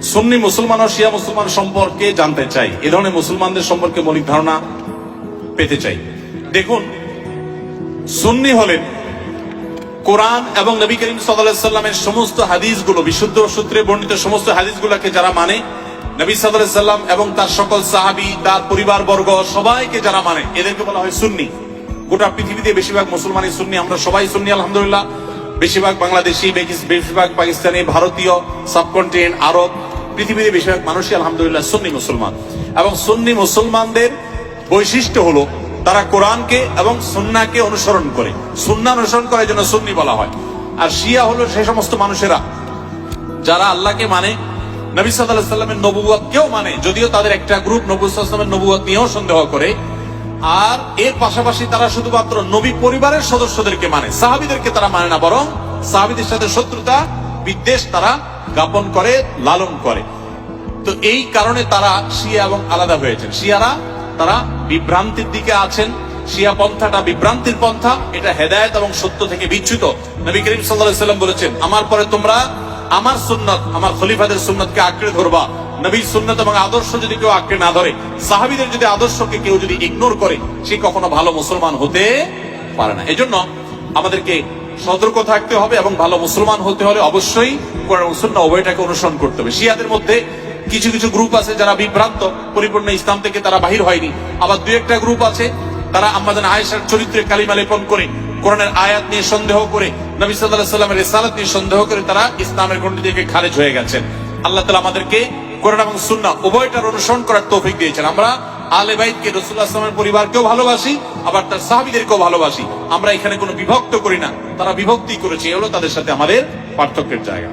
সুন্নি মুসলমান ও শিয়া মুসলমান সম্পর্কে জানতে চাই, এ ধরনের মুসলমানদের সম্পর্কে মৌলিক ধারণা পেতে চাই। দেখুন, সুন্নি হলেন কোরআন এবং নবী করিম সাল্লাল্লাহু আলাইহি সাল্লামের সমস্ত হাদিসগুলো, বিশুদ্ধ সূত্রে বর্ণিত সমস্ত হাদিসগুলোকে যারা মানে, নবী সাল্লাল্লাহু আলাইহি সাল্লাম এবং তার সকল সাহাবী, তার পরিবার বর্গ সবাইকে যারা মানে, এদেরকে বলা হয় সুন্নি। গোটা পৃথিবীতে বেশিরভাগ মুসলমানই সুন্নি, আমরা সবাই সুন্নি আলহামদুলিল্লাহ। বেশিরভাগ বাংলাদেশি, বেশিরভাগ পাকিস্তানি, ভারতীয়, সাবকন্টিনেন্ট, আরব, পৃথিবীতে বেশিরভাগ মানুষই আলহামদুলিল্লাহ সুন্নি মুসলমান। এবং সুন্নি মুসলমানদের বৈশিষ্ট্য হলো তারা কোরআনকে এবং সুন্নাহকে অনুসরণ করে, সুন্নাহ অনুসরণ করার জন্য সুন্নি বলা হয়। আর শিয়া হলো সেই সমস্ত মানুষেরা যারা আল্লাহকে মানে, নবী সাল্লাল্লাহু আলাইহি সাল্লামের নবুয়তকেও মানে, যদিও তাদের একটা গ্রুপ নবী সাল্লাল্লাহু আলাইহি সাল্লামের নবুয়ত নিয়েও সন্দেহ করে। আর এর পাশাপাশি তারা শুধুমাত্র নবী পরিবারের সদস্যদেরকে মানে, সাহাবীদেরকে তারা মানে না, বরং সাহাবীদের সাথে শত্রুতা বিদ্বেষ তারা জ্ঞাপন করে, লালন করে। তো এই কারণে তারা শিয়া এবং আলাদা হয়েছেন। শিয়ারা তারা বিভ্রান্তির দিকে আছেন, শিয়া পন্থাটা বিভ্রান্তির পন্থা, এটা হেদায়েত এবং সত্য থেকে বিচ্যুত। নবী করিম সাল্লাল্লাহু আলাইহি সাল্লাম বলেছেন, আমার পরে তোমরা আমার সুন্নাত, আমার খলিফাদের সুন্নাতকে আঁকড়ে ধরবা। নবীর সুন্নাত এবং আদর্শ যদি কেউ আঁকড়ে না ধরে, সাহাবীদের যদি আদর্শকে কেউ যদি ইগনোর করে, সে কখনো ভালো মুসলমান হতে পারে না। এজন্য আমাদেরকে সতর্ক থাকতে হবে এবং ভালো মুসলমান হতে হলে অবশ্যই কোরআন ও সুন্নাহ উভয়টাকে অনুসরণ করতে হবে। শিয়াদের মধ্যে কিছু কিছু গ্রুপ আছে যারা বিভ্রান্ত, পরিপূর্ণ ইসলাম থেকে তারা বাহির হয়নি। আবার দুই একটা গ্রুপ আছে তারা আম্মাজান আয়েশার চরিত্রে কালিমা লেপন করে, কোরআনের আয়াত নিয়ে সন্দেহ করে, নবী সাল্লাল্লাহু আলাইহি সাল্লামের রিসালাত নিয়ে সন্দেহ করে তারা ইসলামের গণ্ডি থেকে খারিজ হয়ে গেছেন। আল্লাহ তাআলা আমাদেরকে কোরআন এবং সুন্নাহ উভয়টার অনুসরণ করার তৌফিক দিয়েছেন। আমরা আহলে বাইতকে, রাসূলুল্লাহ সাল্লাল্লাহু আলাইহি ওয়াসাল্লামের পরিবারকেও ভালোবাসি, আবার তার সাহাবীদেরকেও ভালোবাসি। আমরা এখানে কোনো বিভক্ত করি না, তারা বিভক্তি করেছে, এ হলো তাদের সাথে আমাদের পার্থক্যের জায়গা।